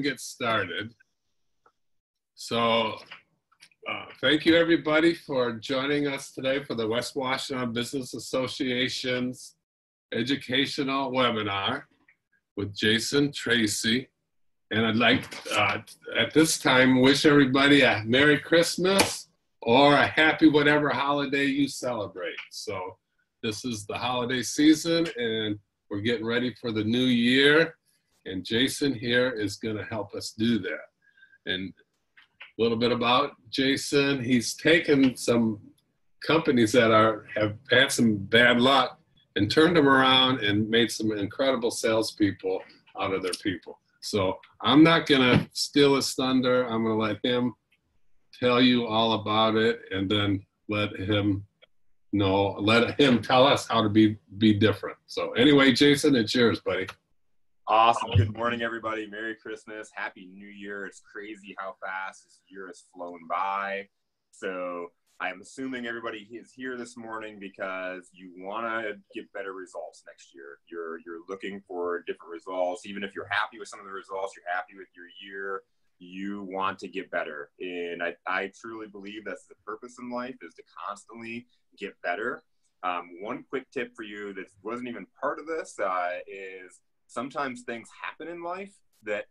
get started. So thank you everybody for joining us today for the West Washington Business Association's educational webinar with Jason Tracey. And I'd like at this time wish everybody a Merry Christmas or a happy whatever holiday you celebrate. So this is the holiday season and we're getting ready for the new year. And Jason here is going to help us do that. And a little bit about Jason. He's taken some companies that have had some bad luck and turned them around and made some incredible salespeople out of their people. So I'm not going to steal his thunder. I'm going to let him tell you all about it and then let him tell us how to be different. So anyway, Jason, it's yours, buddy. Awesome. Good morning, everybody. Merry Christmas. Happy New Year. It's crazy how fast this year has flown by. So I'm assuming everybody is here this morning because you want to get better results next year. You're looking for different results. Even if you're happy with some of the results, you're happy with your year, you want to get better. And I truly believe that's the purpose in life, is to constantly get better. One quick tip for you that wasn't even part of this is sometimes things happen in life that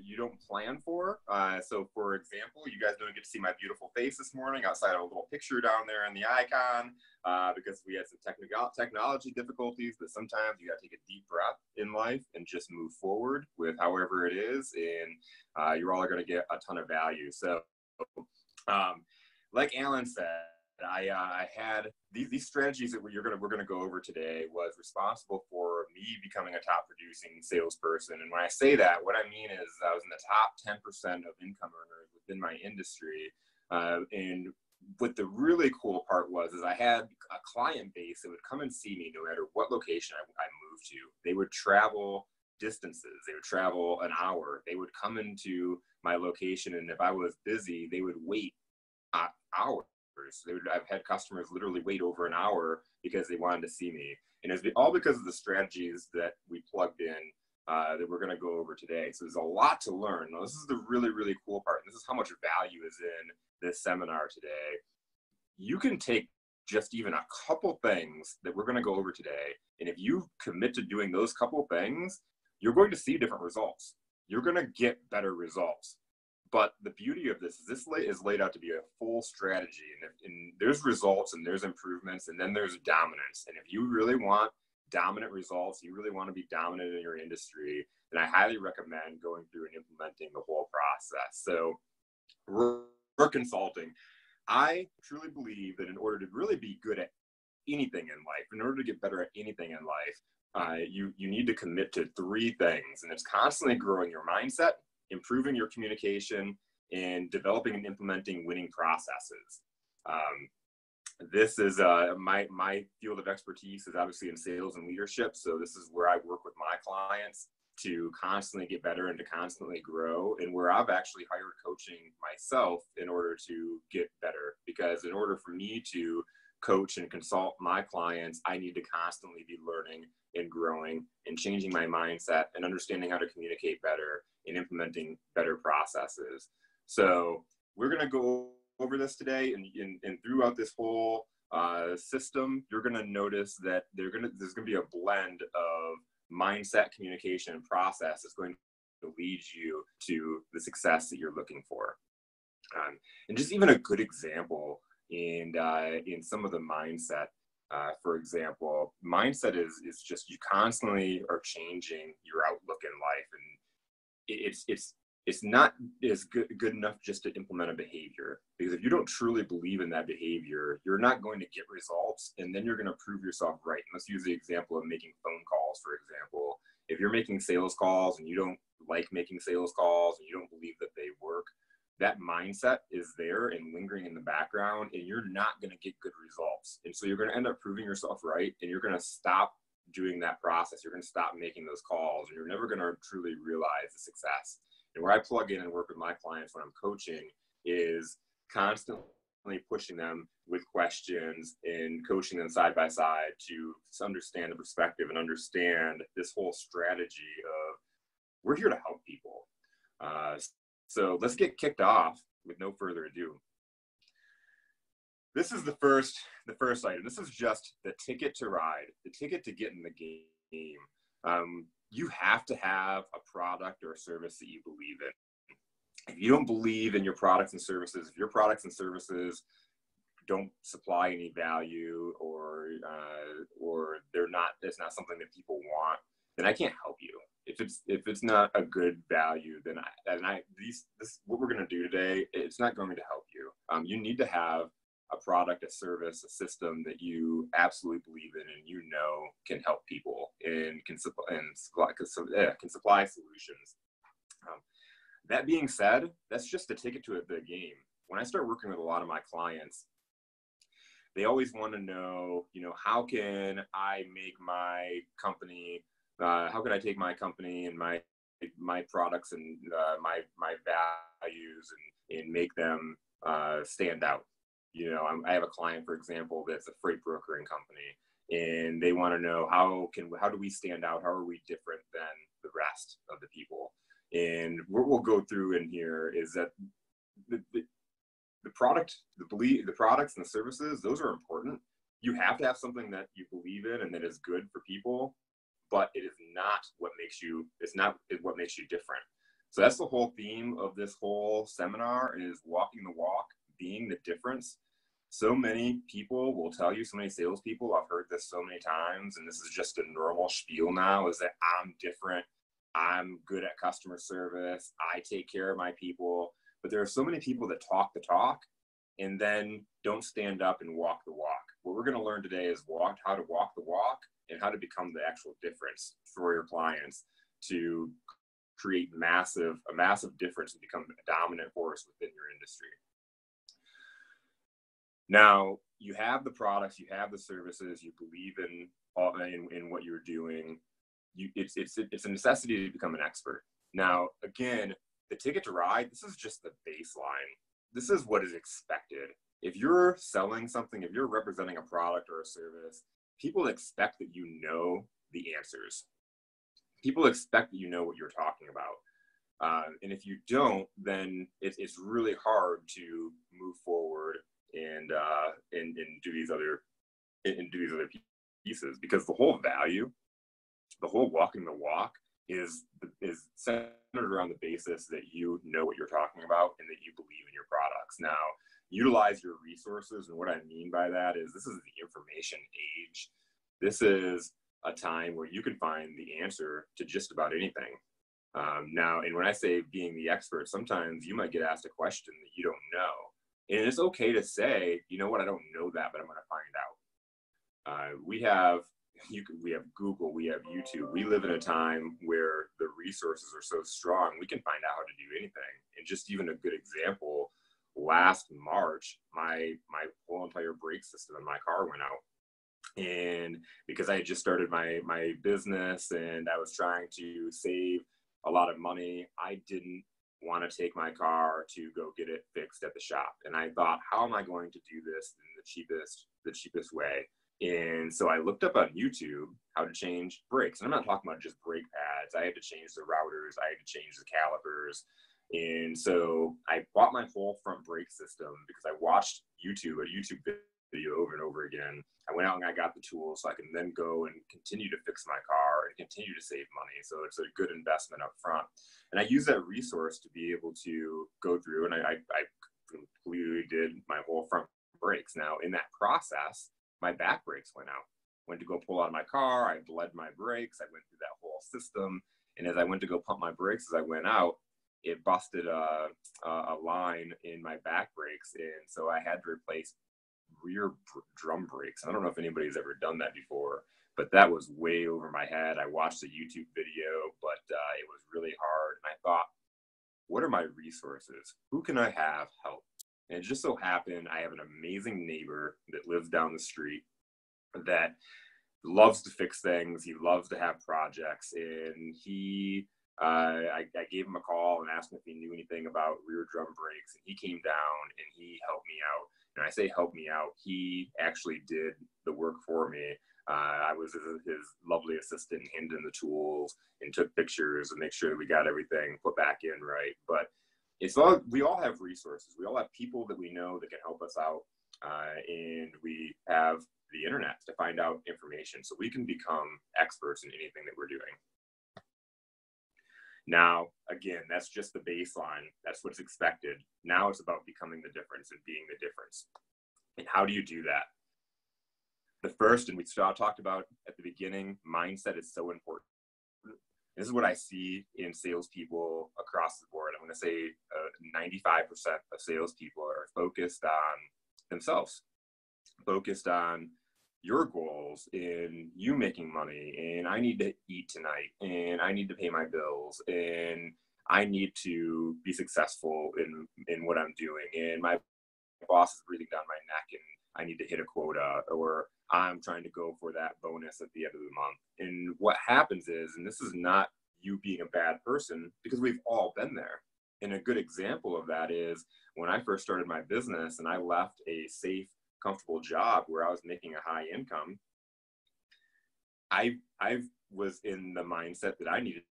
you don't plan for. So for example, you guys don't get to see my beautiful face this morning outside of a little picture down there in the icon because we had some technology difficulties, but sometimes you got to take a deep breath in life and just move forward with however it is. And you're all going to get a ton of value. So like Alan said, I had these strategies that we're gonna go over today was responsible for me becoming a top producing salesperson. And when I say that, what I mean is I was in the top 10% of income earners within my industry. And what the really cool part was I had a client base that would come and see me no matter what location I moved to. They would travel distances. They would travel an hour. They would come into my location, and if I was busy, they would wait hours. I've had customers literally wait over an hour because they wanted to see me. And it's all because of the strategies that we plugged in that we're going to go over today. So there's a lot to learn. Now, this is the really, really cool part. This is how much value is in this seminar today. You can take just even a couple things that we're going to go over today. And if you commit to doing those couple things, you're going to see different results. You're going to get better results. But the beauty of this is laid out to be a full strategy, and there's results and there's improvements, and then there's dominance. And if you really want dominant results, you really want to be dominant in your industry, then I highly recommend going through and implementing the whole process. So we're consulting. I truly believe that in order to really be good at anything in life, in order to get better at anything in life, you need to commit to three things, and it's constantly growing your mindset, improving your communication, and developing and implementing winning processes. This is my field of expertise is obviously in sales and leadership. So this is where I work with my clients to constantly get better and to constantly grow, and where I've actually hired coaching myself in order to get better. Because in order for me to coach and consult my clients, I need to constantly be learning and growing and changing my mindset and understanding how to communicate better and implementing better processes. So we're going to go over this today, and throughout this whole system, you're going to notice that there's going to be a blend of mindset, communication, and process that's going to lead you to the success that you're looking for. And just even a good example in some of the mindset. For example, mindset is just you constantly are changing your outlook in life, and it's not as good enough just to implement a behavior, because if you don't truly believe in that behavior, you're not going to get results, and then you're going to prove yourself right. And let's use the example of making phone calls, for example. If you're making sales calls and you don't like making sales calls and you don't believe that they work, that mindset is there and lingering in the background, and you're not going to get good results. And so you're going to end up proving yourself right, and you're going to stop doing that process. You're going to stop making those calls, and you're never going to truly realize the success. And where I plug in and work with my clients when I'm coaching is constantly pushing them with questions and coaching them side by side to understand the perspective and understand this whole strategy of we're here to help people. So let's get kicked off with no further ado. This is the first item. This is just the ticket to ride, the ticket to get in the game. You have to have a product or a service that you believe in. If you don't believe in your products and services, if your products and services don't supply any value, or it's not something that people want, then I can't help you. If it's not a good value, then what we're going to do today, it's not going to help you. You need to have a product, a service, a system that you absolutely believe in and you know can help people and can supply solutions. That being said, that's just a ticket to the game. When I start working with a lot of my clients, they always want to know, how can I make my company, how can I take my company and my products and my values and make them stand out. I have a client, for example, that's a freight brokering company, and they want to know how do we stand out? How are we different than the rest of the people? And what we'll go through in here is that the products and the services, those are important. You have to have something that you believe in and that is good for people, but it is not what makes you different. So that's the whole theme of this whole seminar, is walking the walk, being the difference. So many people will tell you, so many salespeople, I've heard this so many times, and this is just a normal spiel now, is that I'm different. I'm good at customer service. I take care of my people. But there are so many people that talk the talk and then don't stand up and walk the walk. What we're going to learn today is how to walk the walk and how to become the actual difference for your clients, to create a massive difference and become a dominant force within your industry. Now, you have the products, you have the services, you believe in what you're doing. It's a necessity to become an expert. Now, again, the ticket to ride, this is just the baseline. This is what is expected. If you're selling something, if you're representing a product or a service, people expect that you know the answers. People expect that you know what you're talking about. And if you don't, then it's really hard to move forward and do these other pieces, because the whole value, the whole walking the walk is centered around the basis that you know what you're talking about and that you believe in your products. Now, utilize your resources, and what I mean by that is this is the information age. This is a time where you can find the answer to just about anything. Now, and when I say being the expert, sometimes you might get asked a question that you don't know. And it's okay to say, you know what, I don't know that, but I'm going to find out. We have Google, we have YouTube. We live in a time where the resources are so strong, we can find out how to do anything. And just even a good example, last March, my whole entire brake system in my car went out. And because I had just started my business and I was trying to save a lot of money, I didn't want to take my car to go get it fixed at the shop. And I thought, how am I going to do this in the cheapest way? And so I looked up on YouTube how to change brakes. And I'm not talking about just brake pads. I had to change the routers. I had to change the calipers. And so I bought my whole front brake system because I watched a YouTube video over and over again. I went out and I got the tools so I can then go and continue to fix my car and continue to save money. So it's a good investment up front. And I use that resource to be able to go through, and I completely did my whole front brakes. Now, in that process, my back brakes went out. Went to go pull out of my car. I bled my brakes. I went through that whole system. And as I went to go pump my brakes, as I went out, it busted a line in my back brakes. And so I had to replace rear drum brakes. I don't know if anybody's ever done that before, but that was way over my head. I watched the YouTube video, but it was really hard. And I thought, what are my resources? Who can I have help? And it just so happened I have an amazing neighbor that lives down the street that loves to fix things. He loves to have projects, and I gave him a call and asked him if he knew anything about rear drum brakes, and he came down and he helped me out. And I say help me out, he actually did the work for me. I was his lovely assistant, handed him the tools and took pictures and make sure that we got everything put back in right. But we all have resources. We all have people that we know that can help us out. And we have the internet to find out information, so we can become experts in anything that we're doing. Now, again, that's just the baseline. That's what's expected. Now it's about becoming the difference and being the difference. And how do you do that? The first, and we talked about at the beginning, mindset is so important. This is what I see in salespeople across the board. I'm going to say 95% of salespeople are focused on themselves, focused on your goals and you making money, and I need to eat tonight, and I need to pay my bills, and I need to be successful in what I'm doing, and my boss is breathing down my neck and I need to hit a quota, or I'm trying to go for that bonus at the end of the month. And what happens is, and this is not you being a bad person, because we've all been there. And a good example of that is when I first started my business and I left a safe, comfortable job where I was making a high income, I was in the mindset that I needed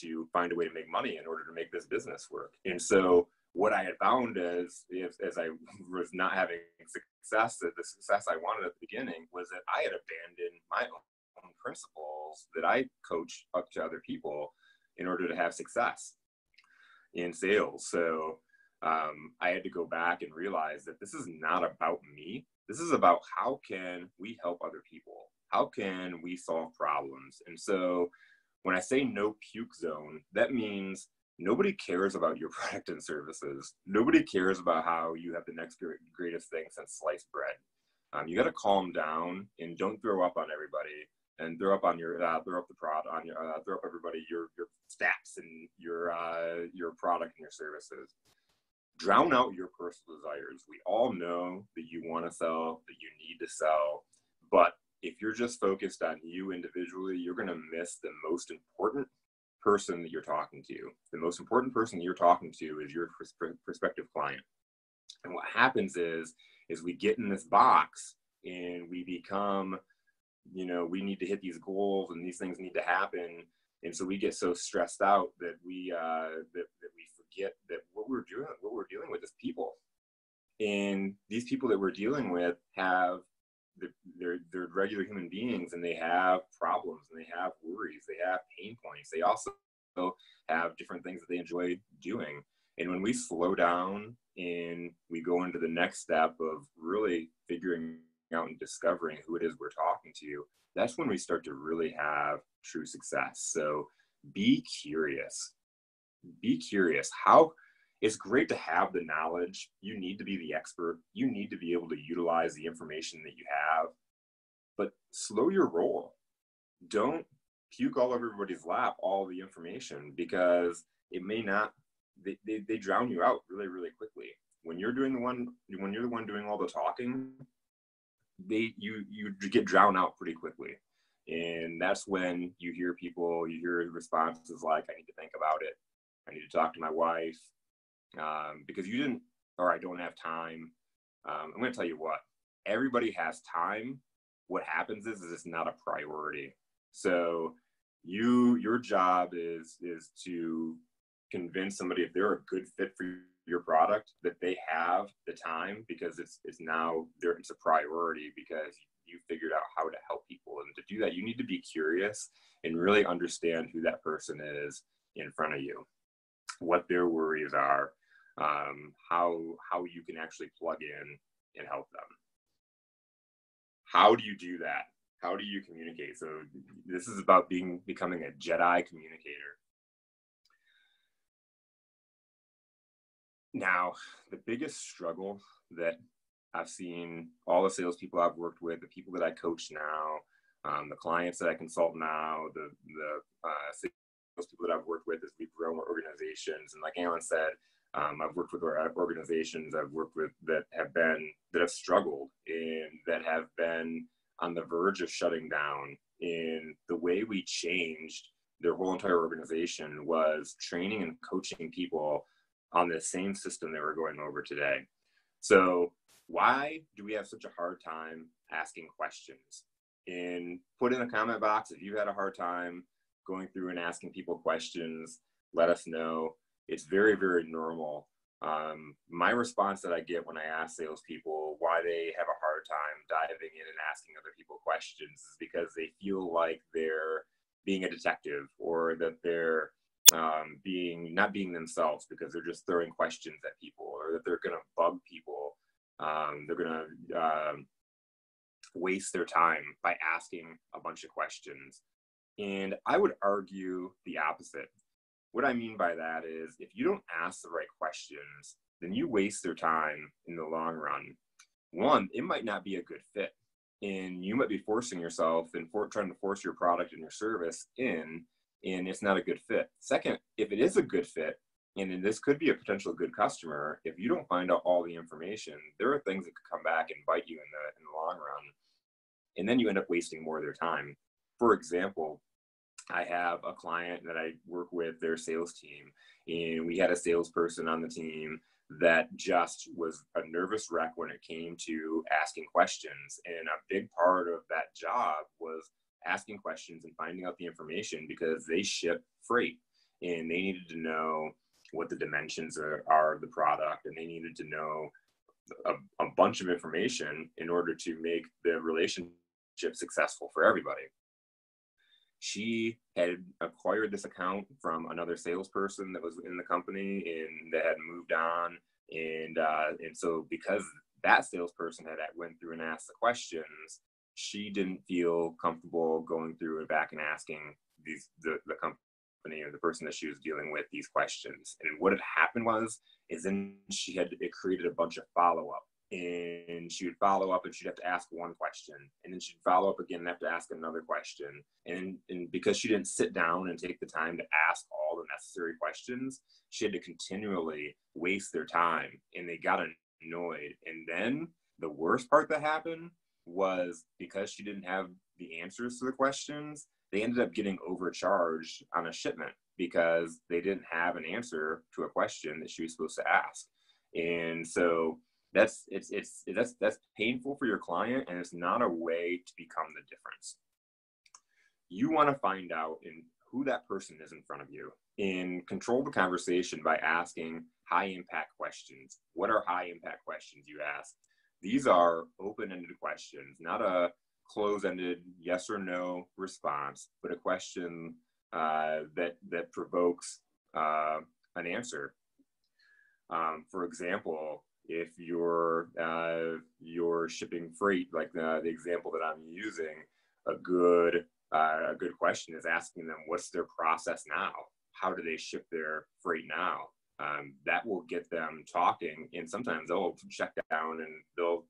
to find a way to make money in order to make this business work. And so what I had found is, as I was not having success, the success I wanted at the beginning, was that I had abandoned my own principles that I coach up to other people in order to have success in sales. So I had to go back and realize that this is not about me. This is about how can we help other people? How can we solve problems? And so when I say no puke zone, that means nobody cares about your product and services. Nobody cares about how you have the next greatest thing since sliced bread. You got to calm down and don't throw up on everybody, and throw up on your throw up everybody your stats and your product and your services. Drown out your personal desires. We all know that you want to sell, that you need to sell, but if you're just focused on you individually, you're going to miss the most important person that you're talking to. The most important person that you're talking to is your prospective client. And what happens is we get in this box and we become, we need to hit these goals and these things need to happen. And so we get so stressed out that we forget that what we're dealing with is people. And these people that we're dealing with they're regular human beings, and they have problems, and they have worries, they have pain points. They also have different things that they enjoy doing. And when we slow down and we go into the next step of really figuring out and discovering who it is we're talking to, that's when we start to really have true success. So be curious. Be curious. It's great to have the knowledge. You need to be the expert. You need to be able to utilize the information that you have, but slow your roll. Don't puke all over everybody's lap all the information, because it may not, they drown you out really, really quickly. When you're the one doing all the talking, you get drowned out pretty quickly. And that's when you hear responses like, I need to think about it. I need to talk to my wife. Because you didn't, or I don't have time. I'm going to tell you what, everybody has time. What happens is it's not a priority. So your job is to convince somebody, if they're a good fit for your product, that they have the time, because it's a priority, because you figured out how to help people. And to do that, you need to be curious and really understand who that person is in front of you, what their worries are, how you can actually plug in and help them. How do you do that? How do you communicate? So this is about becoming a Jedi communicator. Now, the biggest struggle that I've seen all the salespeople I've worked with, the people that I coach now, the clients that I consult now, the salespeople that I've worked with as we've grown our organizations. And like Alan said, I've worked with organizations I've worked with that have struggled and that have been on the verge of shutting down. And the way we changed their whole entire organization was training and coaching people on the same system they were going over today. So why do we have such a hard time asking questions? and put in a comment box if you had a hard time going through and asking people questions. Let us know. It's very, very normal. My response that I get when I ask salespeople why they have a hard time diving in and asking other people questions is because they feel like they're being a detective, or that they're not being themselves because they're just throwing questions at people, or that they're going to bug people. They're going to waste their time by asking a bunch of questions. And I would argue the opposite. What I mean by that is, if you don't ask the right questions, then you waste their time in the long run. One, it might not be a good fit, and you might be forcing yourself and trying to force your product and your service in, and it's not a good fit. Second, if it is a good fit, and this could be a potential good customer, if you don't find out all the information, there are things that could come back and bite you in the long run, and then you end up wasting more of their time. For example, I have a client that I work with, their sales team, and we had a salesperson on the team that just was a nervous wreck when it came to asking questions. And a big part of that job was asking questions and finding out the information, because they ship freight and they needed to know what the dimensions are of the product, and they needed to know a bunch of information in order to make the relationship successful for everybody. She had acquired this account from another salesperson that was in the company, and they had moved on. And so because that salesperson had went through and asked the questions, she didn't feel comfortable going through and back and asking the company or the person that she was dealing with these questions. And what had happened is then it created a bunch of follow-up. And she would follow up, and she'd have to ask one question, and then she'd follow up again and have to ask another question. And because she didn't sit down and take the time to ask all the necessary questions, she had to continually waste their time, and they got annoyed. And then the worst part that happened was, because she didn't have the answers to the questions, they ended up getting overcharged on a shipment because they didn't have an answer to a question that she was supposed to ask. And so that's painful for your client, and it's not a way to become the difference. You want to find out who that person is in front of you, and control the conversation by asking high impact questions. What are high impact questions you ask? These are open-ended questions, not a close-ended yes or no response, but a question that provokes an answer. For example, if you're shipping freight, like the example that I'm using, a good question is asking them, what's their process now? How do they ship their freight now? That will get them talking, and sometimes they'll check down and they'll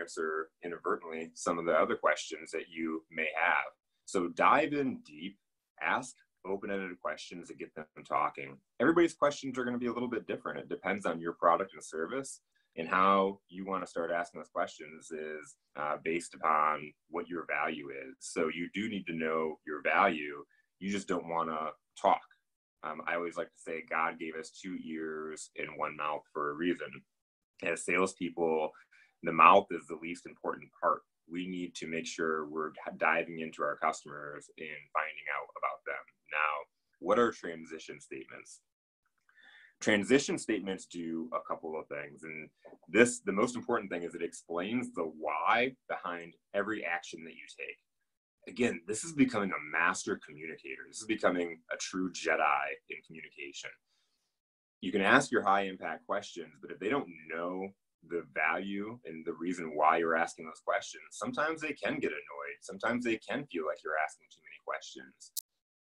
answer inadvertently some of the other questions that you may have. So dive in deep, ask open-ended questions that get them talking. Everybody's questions are going to be a little bit different. It depends on your product and service, and how you want to start asking those questions is based upon what your value is. So you do need to know your value. You just don't want to talk. I always like to say God gave us 2 ears and 1 mouth for a reason. As salespeople, the mouth is the least important part. We need to make sure we're diving into our customers and finding out about them. Now, what are transition statements? Transition statements do a couple of things. And the most important thing is it explains the why behind every action that you take. Again, this is becoming a master communicator. This is becoming a true Jedi in communication. You can ask your high impact questions, but if they don't know the value and the reason why you're asking those questions, sometimes they can get annoyed. Sometimes they can feel like you're asking too many questions.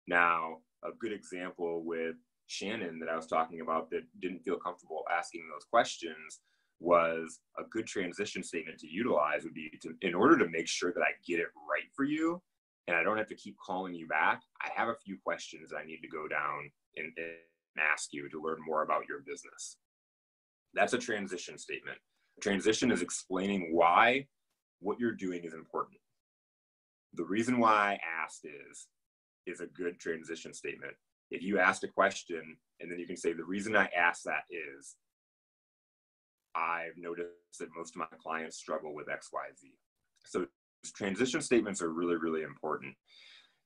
Now, a good example with Shannon that I was talking about that didn't feel comfortable asking those questions was a good transition statement to utilize would be in order to make sure that I get it right for you and I don't have to keep calling you back, I have a few questions I need to go down and ask you to learn more about your business. That's a transition statement. A transition is explaining why what you're doing is important. The reason why I asked is a good transition statement. If you asked a question and then you can say, the reason I asked that is I've noticed that most of my clients struggle with XYZ. So transition statements are really, really important.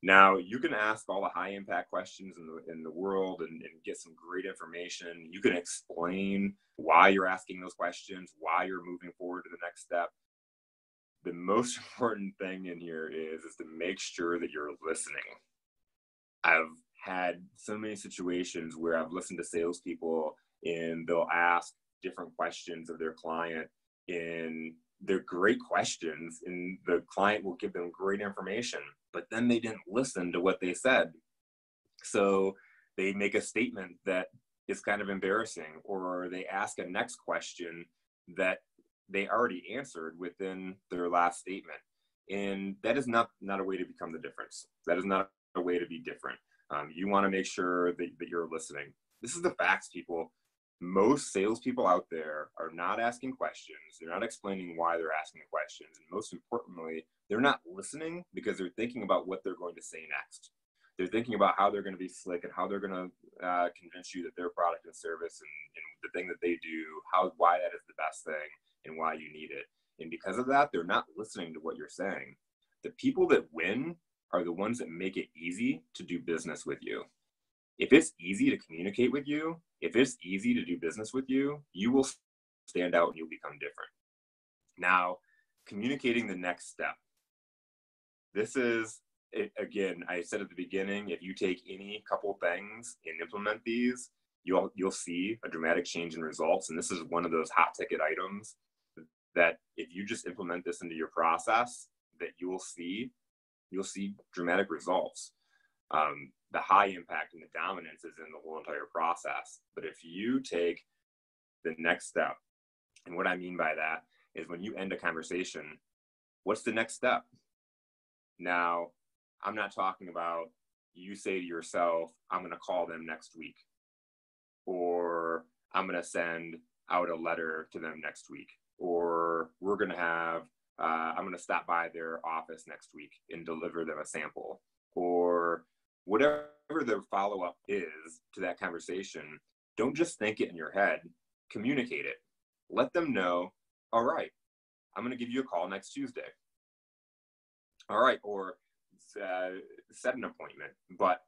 Now, you can ask all the high impact questions in the world and get some great information. You can explain why you're asking those questions, why you're moving forward to the next step. The most important thing in here is to make sure that you're listening. I've had so many situations where I've listened to salespeople and they'll ask different questions of their client, and they're great questions, and the client will give them great information, but then they didn't listen to what they said. So they make a statement that is kind of embarrassing, or they ask a next question that they already answered within their last statement. And that is not a way to become the difference. That is not a way to be different. You want to make sure that you're listening. This is the facts, people. Most salespeople out there are not asking questions. They're not explaining why they're asking questions. And most importantly, they're not listening because they're thinking about what they're going to say next. They're thinking about how they're going to be slick and how they're going to convince you that their product and service and the thing that they do, why that is the best thing and why you need it. And because of that, they're not listening to what you're saying. The people that win are the ones that make it easy to do business with you. If it's easy to communicate with you, if it's easy to do business with you, you will stand out and you'll become different. Now, communicating the next step. This is, again, I said at the beginning, if you take any couple things and implement these, you'll see a dramatic change in results. And this is one of those hot ticket items that if you just implement this into your process, that you'll see dramatic results. The high impact and the dominance is in the whole entire process. But if you take the next step, and what I mean by that is when you end a conversation, what's the next step? Now, I'm not talking about you say to yourself, I'm going to call them next week, or I'm going to send out a letter to them next week, or we're going to have, I'm going to stop by their office next week and deliver them a sample, or whatever the follow-up is to that conversation. Don't just think it in your head, communicate it. Let them know, all right, I'm going to give you a call next Tuesday. All right, or set an appointment, but,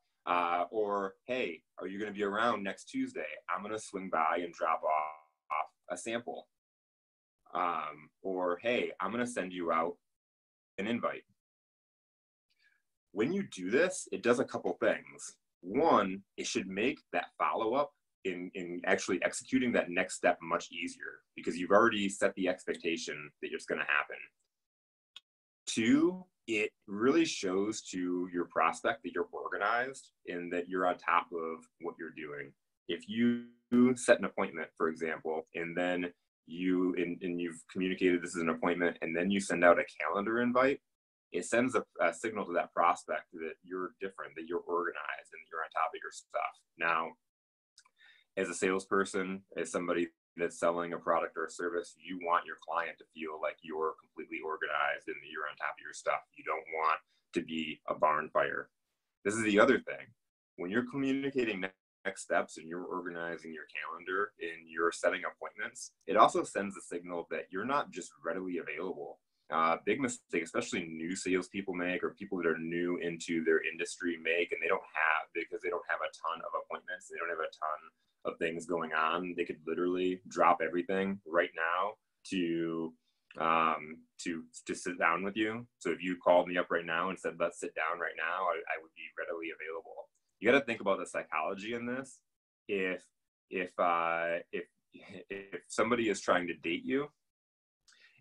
or, hey, are you going to be around next Tuesday? I'm going to swing by and drop off a sample. Or, hey, I'm going to send you out an invite. When you do this, it does a couple things. One, it should make that follow-up in actually executing that next step much easier because you've already set the expectation that it's going to happen. Two, it really shows to your prospect that you're organized and that you're on top of what you're doing. If you set an appointment, for example, and then you've communicated this is an appointment, and then you send out a calendar invite, it sends a signal to that prospect that you're different, that you're organized, and you're on top of your stuff. Now, as a salesperson, as somebody that's selling a product or a service, you want your client to feel like you're completely organized and that you're on top of your stuff. You don't want to be a barn fire. This is the other thing. When you're communicating next steps and you're organizing your calendar and you're setting appointments, it also sends a signal that you're not just readily available. Big mistake, especially new salespeople make, or people that are new into their industry make, and because they don't have a ton of appointments, they don't have a ton of things going on. They could literally drop everything right now to sit down with you. So if you called me up right now and said, let's sit down right now, I would be readily available. You got to think about the psychology in this. If somebody is trying to date you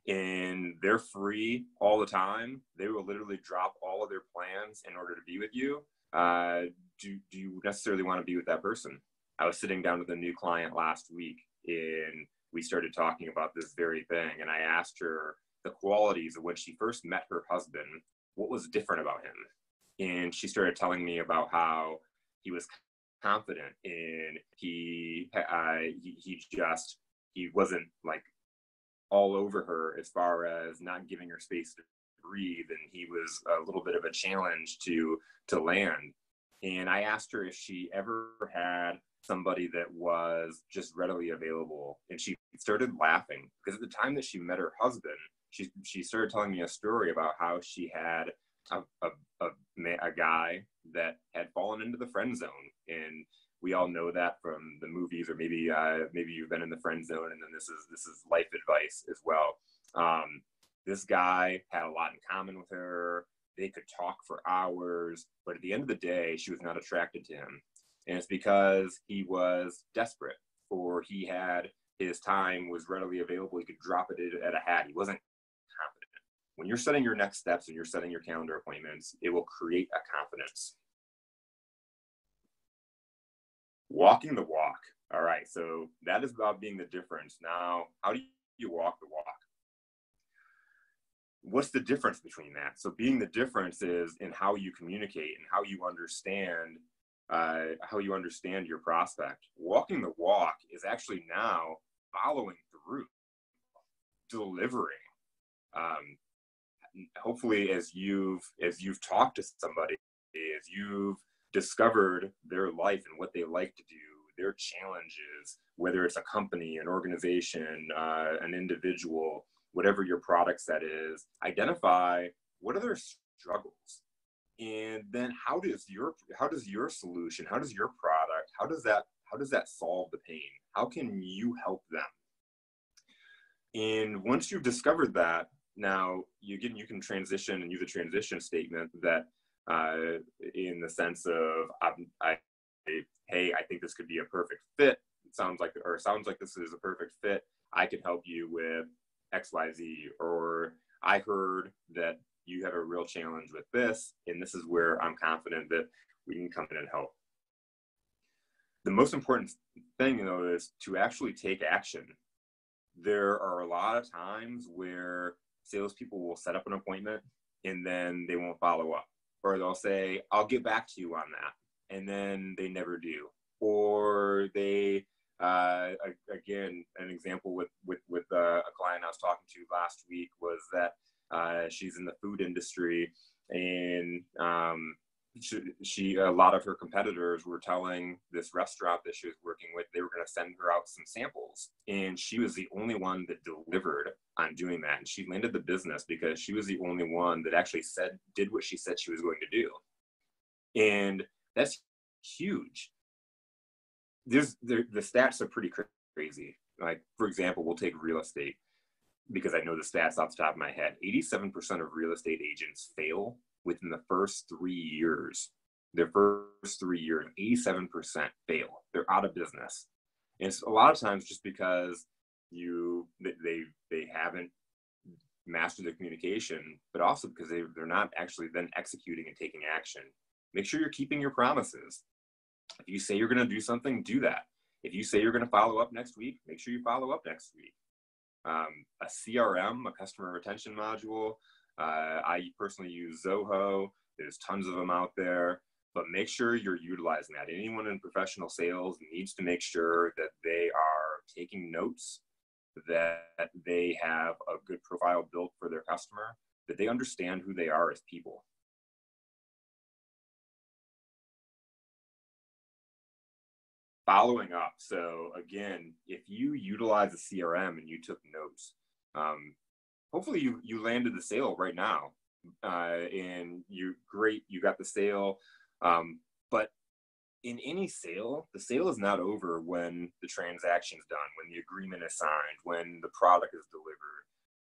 and they're free all the time, they will literally drop all of their plans in order to be with you. Do you necessarily want to be with that person? I was sitting down with a new client last week and we started talking about this very thing. And I asked her the qualities of when she first met her husband, what was different about him? And she started telling me about how he was confident and he wasn't like all over her as far as not giving her space to breathe. And he was a little bit of a challenge to land. And I asked her if she ever had somebody that was just readily available. And she started laughing because at the time that she met her husband, she started telling me a story about how she had a guy that had fallen into the friend zone. And we all know that from the movies, or maybe you've been in the friend zone, and then this is life advice as well. This guy had a lot in common with her. They could talk for hours, but at the end of the day, she was not attracted to him. And it's because he was desperate, or his time was readily available. He could drop it at a hat. He wasn't confident. When you're setting your next steps and you're setting your calendar appointments, it will create a confidence. Walking the walk. All right, so that is about being the difference. Now, how do you walk the walk? What's the difference between that? So being the difference is in how you communicate and how you understand your prospect. Walking the walk is actually now following through, delivering. Hopefully, as you've talked to somebody, as you've discovered their life and what they like to do, their challenges, whether it's a company, an organization, an individual, whatever your product set is, identify what are their struggles, and then how does your solution, how does your product, how does that solve the pain? How can you help them? And once you've discovered that, now you can transition and use a transition statement that in the sense of hey, I think this could be a perfect fit. It sounds like this is a perfect fit. I can help you with XYZ, or I heard that you have a real challenge with this, and this is where I'm confident that we can come in and help. The most important thing, though, is to actually take action. There are a lot of times where salespeople will set up an appointment and then they won't follow up, or they'll say, I'll get back to you on that, and then they never do. Or they again, an example with a client I was talking to last week was that she's in the food industry, and she a lot of her competitors were telling this restaurant that she was working with they were going to send her out some samples, and she was the only one that delivered on doing that. And she landed the business because she was the only one that actually did what she said she was going to do. And that's huge. The stats are pretty crazy. Like, for example, we'll take real estate, because I know the stats off the top of my head. 87% of real estate agents fail within the first 3 years. Their first 3 years, 87% fail. They're out of business. And it's a lot of times just because they haven't mastered the communication, but also because they're not actually then executing and taking action. Make sure you're keeping your promises. If you say you're going to do something, do that. If you say you're going to follow up next week, make sure you follow up next week. A CRM, a customer retention module. I personally use Zoho. There's tons of them out there, but make sure you're utilizing that. Anyone in professional sales needs to make sure that they are taking notes, that they have a good profile built for their customer, that they understand who they are as people. Following up. So again, if you utilize a CRM and you took notes, hopefully you landed the sale right now, and you got the sale. But in any sale, the sale is not over when the transaction's done, when the agreement is signed, when the product is delivered.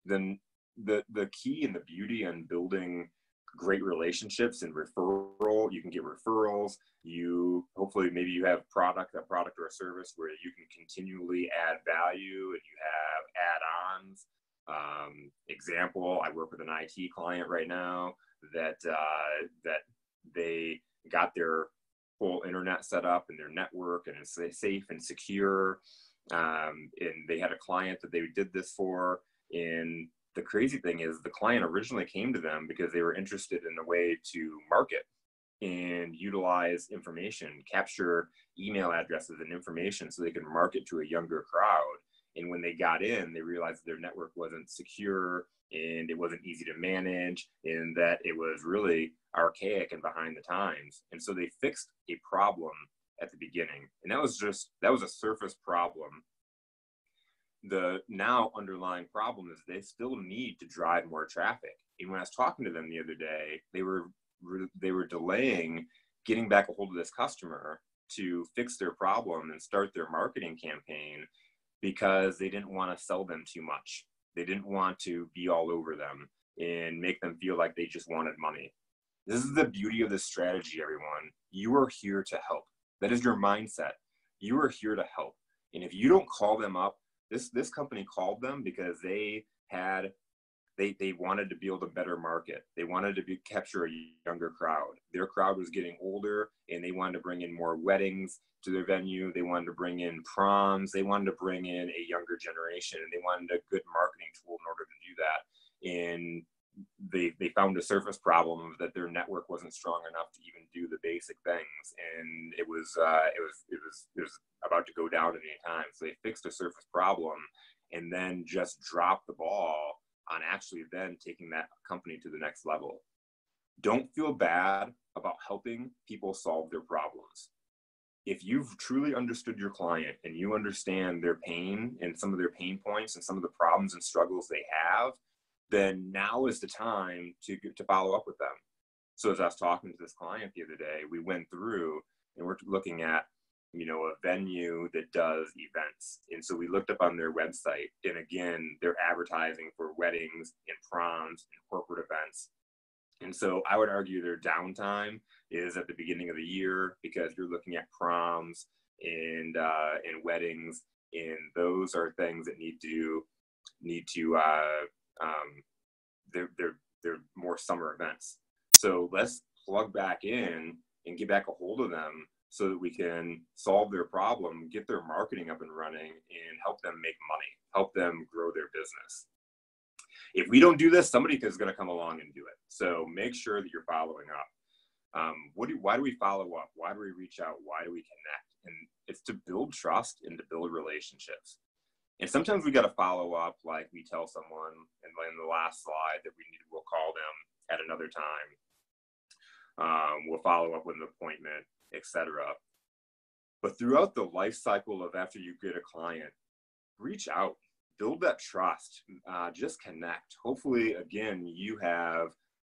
Then the key and the beauty in building great relationships and referral, you can get referrals. Hopefully maybe you have a product or a service where you can continually add value, and you have add-ons. Example, I work with an IT client right now that they got their full internet set up and their network, and it's safe and secure. And they had a client that they did this for. And the crazy thing is, the client originally came to them because they were interested in a way to market and utilize information, capture email addresses and information so they could market to a younger crowd. And when they got in, they realized their network wasn't secure, and it wasn't easy to manage, and that it was really archaic and behind the times. And so they fixed a problem at the beginning. And that was a surface problem. the now underlying problem is they still need to drive more traffic. And when I was talking to them the other day, they were delaying getting back a hold of this customer to fix their problem and start their marketing campaign because they didn't want to sell them too much. They didn't want to be all over them and make them feel like they just wanted money. This is the beauty of this strategy, everyone. You are here to help. That is your mindset. You are here to help. And if you don't call them up, this company called them because they wanted to build a better market. They wanted to capture a younger crowd. Their crowd was getting older, and they wanted to bring in more weddings to their venue. They wanted to bring in proms. They wanted to bring in a younger generation, and they wanted a good marketing tool in order to do that. And they found a surface problem that their network wasn't strong enough to even do the basic things, and it was about to go down at any time. So they fixed a surface problem, and then just dropped the ball on actually then taking that company to the next level. Don't feel bad about helping people solve their problems. If you've truly understood your client and you understand their pain and some of their pain points and some of the problems and struggles they have, then now is the time to follow up with them. So as I was talking to this client the other day, we went through and we're looking at, a venue that does events. And so we looked up on their website, and again, they're advertising for weddings and proms and corporate events. And so I would argue their downtime is at the beginning of the year, because you're looking at proms and weddings, and those are things that they're more summer events. So let's plug back in and get back a hold of them so that we can solve their problem, get their marketing up and running, and help them make money, help them grow their business. If we don't do this, somebody is going to come along and do it. So make sure that you're following up. Why do we follow up? Why do we reach out? Why do we connect? And it's to build trust and to build relationships. And sometimes we got to follow up, like we tell someone in the last slide that we'll call them at another time. We'll follow up with an appointment, etc. But throughout the life cycle of after you get a client, reach out, build that trust, just connect. Hopefully, again, you have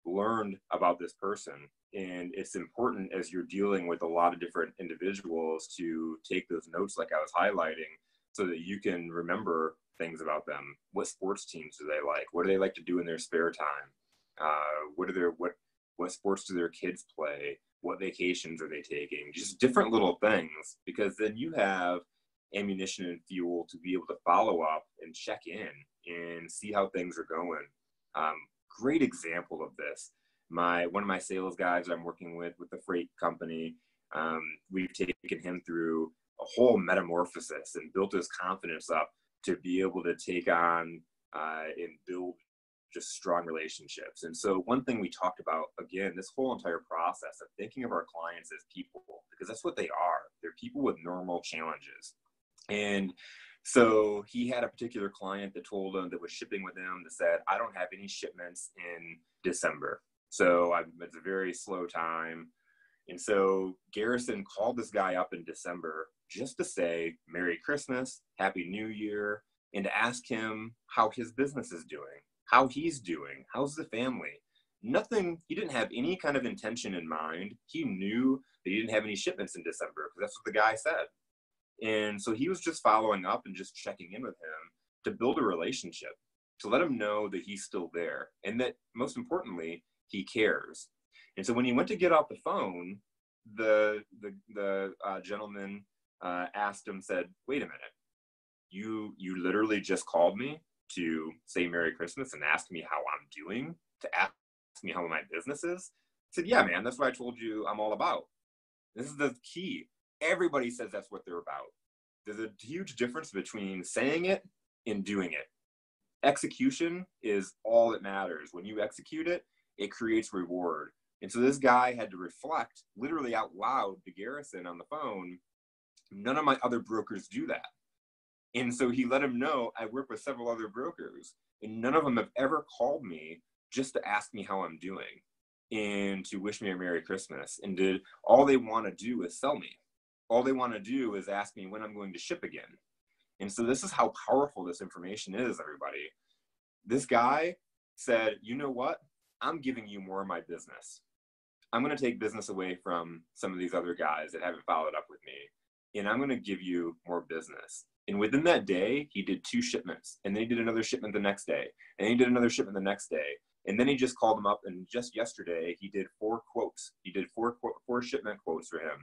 learned about this person. And it's important as you're dealing with a lot of different individuals to take those notes like I was highlighting, so that you can remember things about them. What sports teams do they like? What do they like to do in their spare time? What sports do their kids play? What vacations are they taking? Just different little things, because then you have ammunition and fuel to be able to follow up and check in and see how things are going. Great example of this. One of my sales guys I'm working with the freight company, we've taken him through a whole metamorphosis and built his confidence up to be able to take on and build just strong relationships. And so one thing we talked about, again, this whole entire process of thinking of our clients as people, because that's what they are. They're people with normal challenges. And so he had a particular client that told him, that was shipping with him, that said, I don't have any shipments in December. So it's a very slow time. And so Garrison called this guy up in December just to say Merry Christmas, Happy New Year, and to ask him how his business is doing, how he's doing, how's the family. Nothing, he didn't have any kind of intention in mind. He knew that he didn't have any shipments in December, because that's what the guy said. And so he was just following up and just checking in with him to build a relationship, to let him know that he's still there, and that most importantly, he cares. And so when he went to get off the phone, the gentleman asked him, said, wait a minute, you literally just called me to say Merry Christmas and ask me how I'm doing, to ask me how my business is? I said, yeah, man, that's what I told you I'm all about. This is the key. Everybody says that's what they're about. There's a huge difference between saying it and doing it. Execution is all that matters. When you execute it, it creates reward. And so this guy had to reflect literally out loud to Garrison on the phone, none of my other brokers do that. And so he let him know, I work with several other brokers, and none of them have ever called me just to ask me how I'm doing and to wish me a Merry Christmas. And all they want to do is sell me. All they want to do is ask me when I'm going to ship again. And so this is how powerful this information is, everybody. This guy said, you know what? I'm giving you more of my business. I'm going to take business away from some of these other guys that haven't followed up with me, and I'm going to give you more business. And within that day, he did 2 shipments, and then he did another shipment the next day, and he did another shipment the next day. And then he just called him up, and just yesterday, he did 4 quotes. He did 4 shipment quotes for him.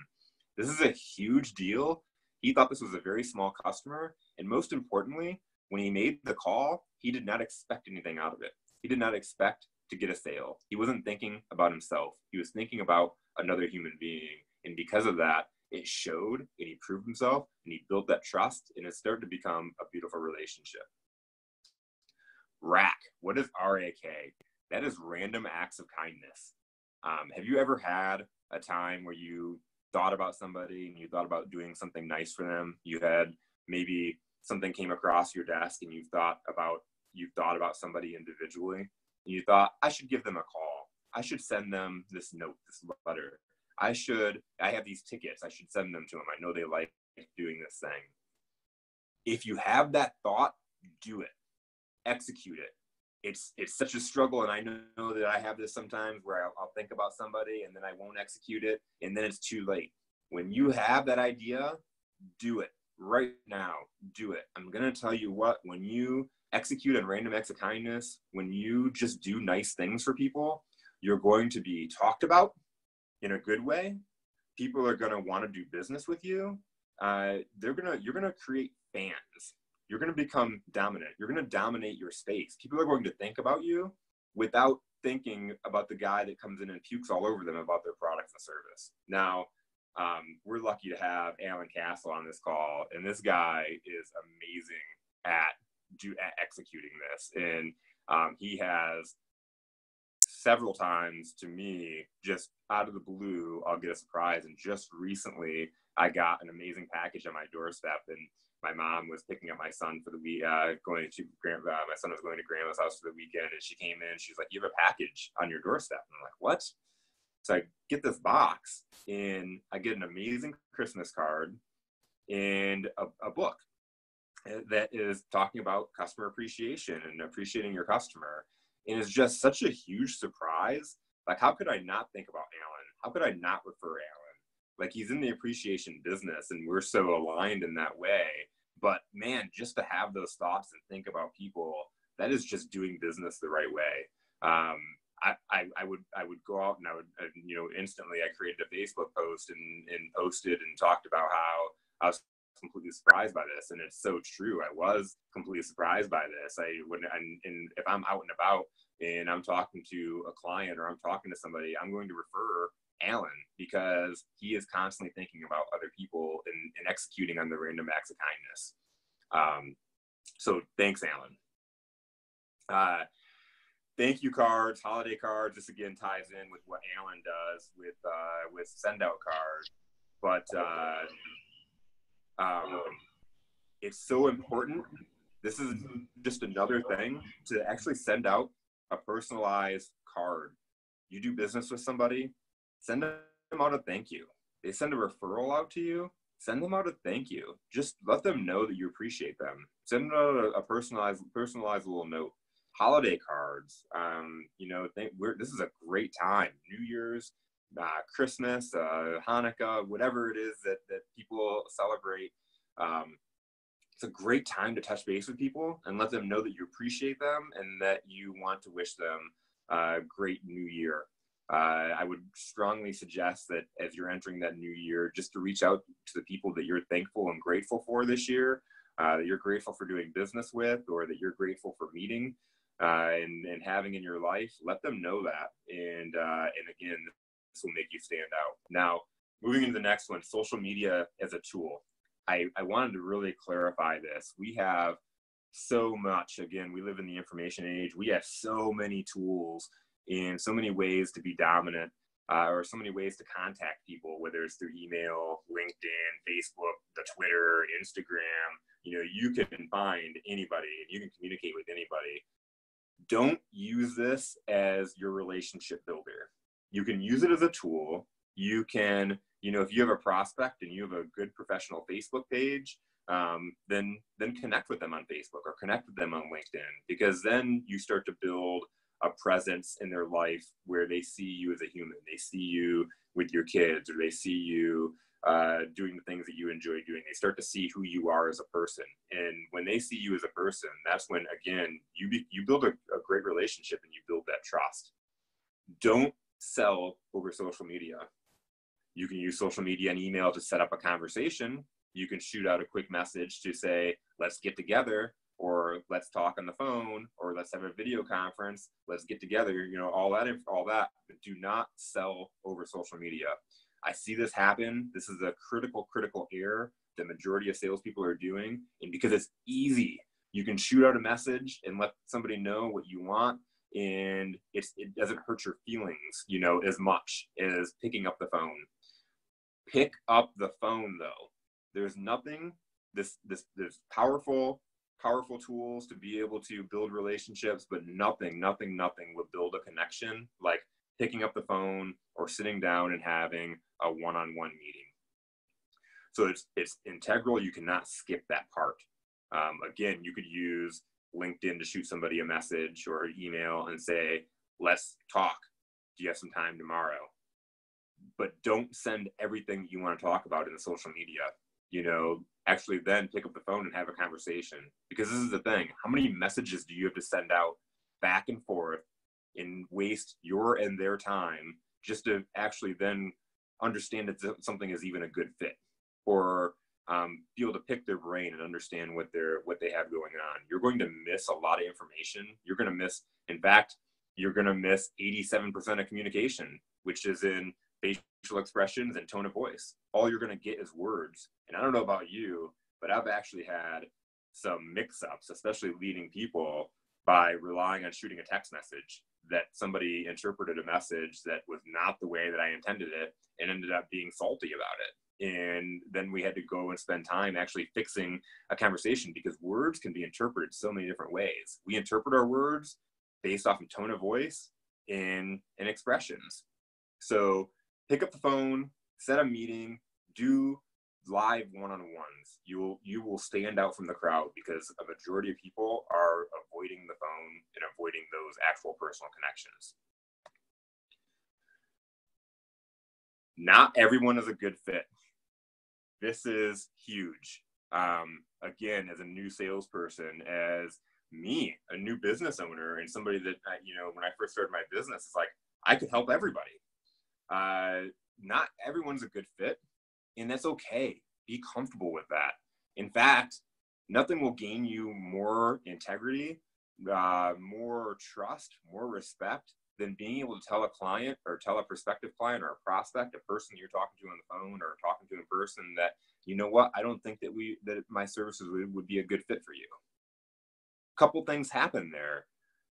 This is a huge deal. He thought this was a very small customer. And most importantly, when he made the call, he did not expect anything out of it. He did not expect to get a sale. He wasn't thinking about himself. He was thinking about another human being. And because of that, it showed, and he proved himself, and he built that trust, and it started to become a beautiful relationship. RAK. What is RAK? That is random acts of kindness. Have you ever had a time where you thought about somebody and you thought about doing something nice for them? You had maybe something came across your desk and you thought about somebody individually, and you thought, I should give them a call. I should send them this note, this letter. I have these tickets. I should send them to them. I know they like doing this thing. If you have that thought, do it. Execute it. It's such a struggle, and I know that I have this sometimes where I'll think about somebody and then I won't execute it, and then it's too late. When you have that idea, do it right now. Do it. I'm going to tell you what, when you execute on random acts of kindness, when you just do nice things for people, you're going to be talked about in a good way. People are going to want to do business with you. You're going to create fans. You're going to become dominant. You're going to dominate your space. People are going to think about you without thinking about the guy that comes in and pukes all over them about their products and service. Now, we're lucky to have Alan Castle on this call, and this guy is amazing at executing this. And he has several times, to me, just out of the blue, I'll get a surprise. And just recently, I got an amazing package on my doorstep, and my mom was picking up my son for the week, my son was going to grandma's house for the weekend, and she came in, she's like, you have a package on your doorstep. And I'm like, what? So I get this box, and I get an amazing Christmas card and a book that is talking about customer appreciation and appreciating your customer. And it's just such a huge surprise. Like, how could I not think about Alan? How could I not refer Alan? Like, he's in the appreciation business, and we're so aligned in that way. But man, just to have those thoughts and think about people, that is just doing business the right way. I would go out and I would, instantly I created a Facebook post and posted and talked about how I was completely surprised by this. And it's so true. I was completely surprised by this. And if I'm out and about and I'm talking to a client or I'm talking to somebody, I'm going to refer Alan, because he is constantly thinking about other people and executing on the random acts of kindness. So thanks, Alan. Thank you cards, holiday cards. This again ties in with what Alan does with send out cards. But it's so important. This is just another thing to actually send out a personalized card. You do business with somebody, send them out a thank you. They send a referral out to you, send them out a thank you. Just let them know that you appreciate them. Send them out a personalized little note. Holiday cards, this is a great time. New Year's, Christmas, Hanukkah, whatever it is that people celebrate. It's a great time to touch base with people and let them know that you appreciate them and that you want to wish them a great new year. I would strongly suggest that as you're entering that new year, just to reach out to the people that you're thankful and grateful for this year, that you're grateful for doing business with, or that you're grateful for meeting and having in your life. Let them know that. And again, this will make you stand out. Now, moving into the next one, social media as a tool. I wanted to really clarify this. We have so much, again, we live in the information age. We have so many tools and so many ways to be dominant, or so many ways to contact people, whether it's through email, LinkedIn, Facebook, the Twitter, Instagram. You can find anybody and you can communicate with anybody. Don't use this as your relationship builder. You can use it as a tool. You can, if you have a prospect and you have a good professional Facebook page, then connect with them on Facebook or connect with them on LinkedIn, because then you start to build a presence in their life where they see you as a human. They see you with your kids, or they see you doing the things that you enjoy doing. They start to see who you are as a person. And when they see you as a person, that's when, again, you build a great relationship and you build that trust. Don't sell over social media. You can use social media and email to set up a conversation. You can shoot out a quick message to say, let's get together, or let's talk on the phone, or let's have a video conference, let's get together, all that, but do not sell over social media. I see this happen. This is a critical error the majority of salespeople are doing. And because it's easy, you can shoot out a message and let somebody know what you want, and it doesn't hurt your feelings, as much as picking up the phone. Pick up the phone, though. There's nothing, there's powerful tools to be able to build relationships, but nothing will build a connection like picking up the phone or sitting down and having a one-on-one meeting. So it's integral. You cannot skip that part. Again, you could use LinkedIn to shoot somebody a message or an email and say, let's talk. Do you have some time tomorrow? But don't send everything you want to talk about in the social media. Actually then pick up the phone and have a conversation, because this is the thing. How many messages do you have to send out back and forth and waste your and their time just to actually then understand that something is even a good fit, or be able to pick their brain and understand what they have going on? You're going to miss a lot of information. You're going to miss 87% of communication, which is in facial expressions and tone of voice. All you're going to get is words. And I don't know about you, but I've actually had some mix-ups, especially leading people, by relying on shooting a text message that somebody interpreted a message that was not the way that I intended it and ended up being salty about it. And then we had to go and spend time actually fixing a conversation, because words can be interpreted so many different ways. We interpret our words based off of tone of voice and expressions. So pick up the phone, set a meeting, do live one-on-ones. You will stand out from the crowd, because a majority of people are avoiding the phone and avoiding those actual personal connections. Not everyone is a good fit. This is huge. Again, as a new salesperson, as me, a new business owner, and somebody that, when I first started my business, it's like, I could help everybody. Not everyone's a good fit, and that's okay. Be comfortable with that. In fact, nothing will gain you more integrity, more trust, more respect than being able to tell a client, or tell a prospective client, or a prospect, a person you're talking to on the phone or talking to in person, that, you know what, I don't think that my services would be a good fit for you. A couple things happen there.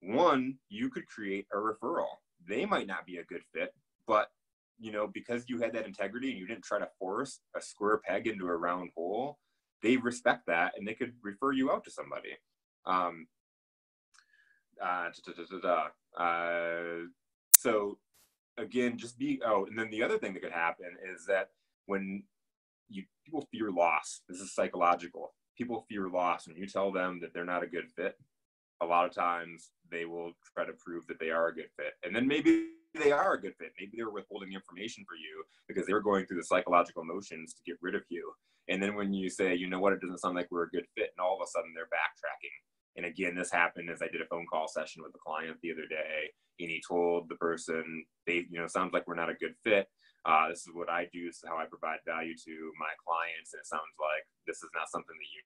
One, you could create a referral. They might not be a good fit, but because you had that integrity and you didn't try to force a square peg into a round hole, they respect that and they could refer you out to somebody. So again, and then the other thing that could happen is that when people fear loss, this is psychological. People fear loss, and you tell them that they're not a good fit. A lot of times they will try to prove that they are a good fit. And then maybe they are a good fit. Maybe they're withholding information for you because they were going through the psychological motions to get rid of you. And then when you say, you know what, it doesn't sound like we're a good fit, and all of a sudden they're backtracking. And again, this happened as I did a phone call session with a client the other day, and he told the person, sounds like we're not a good fit. This is what I do. This is how I provide value to my clients. And it sounds like this is not something that you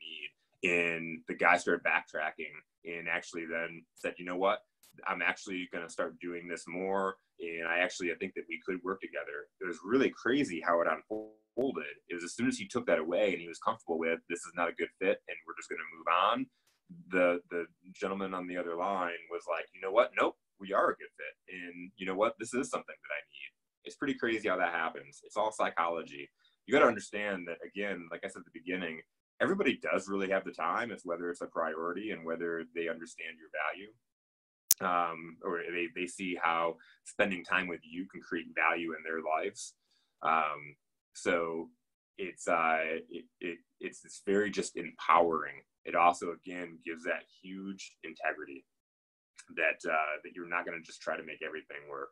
need. And the guy started backtracking and actually then said, you know what, I'm actually going to start doing this more. And I think that we could work together. It was really crazy how it unfolded. It was as soon as he took that away and he was comfortable with, this is not a good fit and we're just going to move on, the gentleman on the other line was like, you know what, nope, we are a good fit. And you know what, this is something that I need. It's pretty crazy how that happens. It's all psychology. You got to understand that, again, like I said at the beginning, everybody does really have the time. It's whether it's a priority and whether they understand your value, or they see how spending time with you can create value in their lives. So it's very just empowering. It also, again, gives that huge integrity that you're not going to just try to make everything work.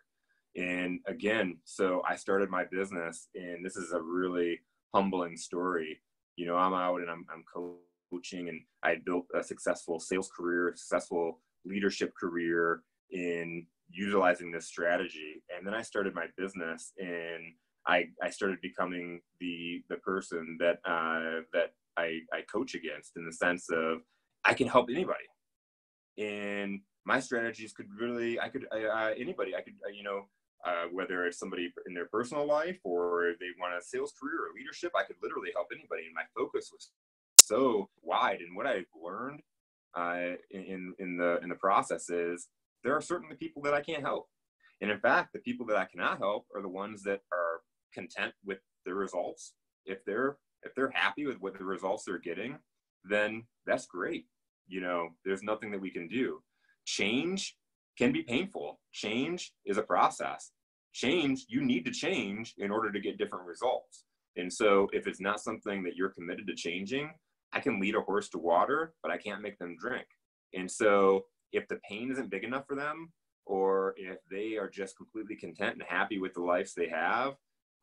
And again, so I started my business, and this is a really humbling story. You know, I'm out and I'm coaching, and I had built a successful sales career, a successful leadership career in utilizing this strategy. And then I started my business, and I started becoming the person that I coach against, in the sense of I can help anybody. And my strategies could really, anybody, whether it's somebody in their personal life or they want a sales career or leadership, I could literally help anybody. And my focus was so wide. And what I've learned in the process is there are certainly people that I can't help. And in fact, the people that I cannot help are the ones that are content with the results. If they're happy with what the results they're getting, then that's great. You know, there's nothing that we can do. Change can be painful. Change is a process. Change, you need to change in order to get different results. And so if it's not something that you're committed to changing, I can lead a horse to water, but I can't make them drink. And so if the pain isn't big enough for them, or if they are just completely content and happy with the lives they have,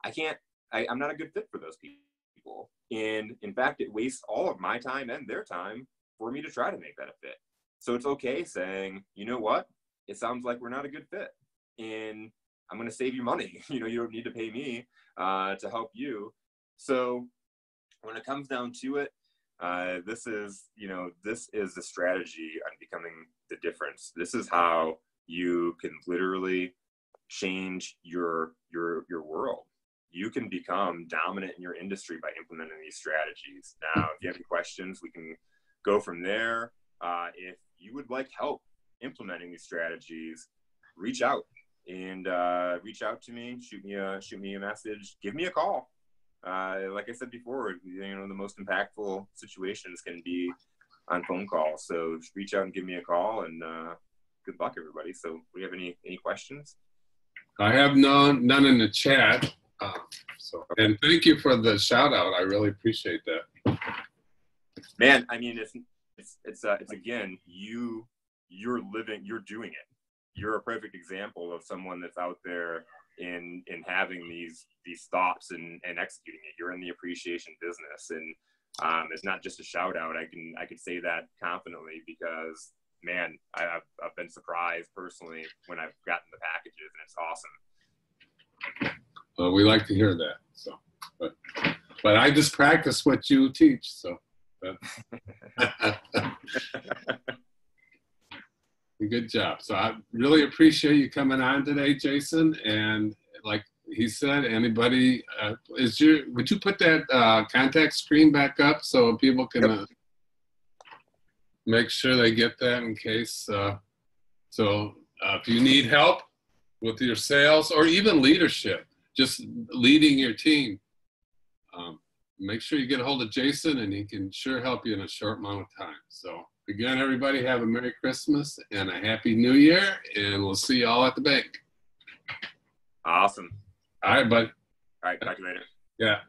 I'm not a good fit for those people. And in fact, it wastes all of my time and their time for me to try to make that a fit. So it's okay saying, you know what, it sounds like we're not a good fit, and I'm going to save you money. You know, you don't need to pay me to help you. So when it comes down to it, this is the strategy on becoming the difference. This is how you can literally change your world. You can become dominant in your industry by implementing these strategies. Now, if you have any questions, we can go from there. If you would like help implementing these strategies, reach out to me, shoot me a message, give me a call. Like I said before, you know, the most impactful situations can be on phone calls. So just reach out and give me a call, and good luck, everybody. So do we have any questions? I have none in the chat. And thank you for the shout out. I really appreciate that. Man, I mean, it's again, you're doing it. You're a perfect example of someone that's out there in having these thoughts and executing it. You're in the appreciation business, and it's not just a shout out. I could say that confidently because, man, I've been surprised personally when I've gotten the packages, and it's awesome. Well, we like to hear that. So, but I just practice what you teach. So, good job. So I really appreciate you coming on today, Jason. And like he said, anybody, would you put that contact screen back up so people can make sure they get that in case. If you need help with your sales or even leadership, just leading your team, make sure you get a hold of Jason, and he can sure help you in a short amount of time. So again, everybody, have a Merry Christmas and a Happy New Year, and we'll see you all at the bank. Awesome. All right, bud. All right, talk to you later. Yeah.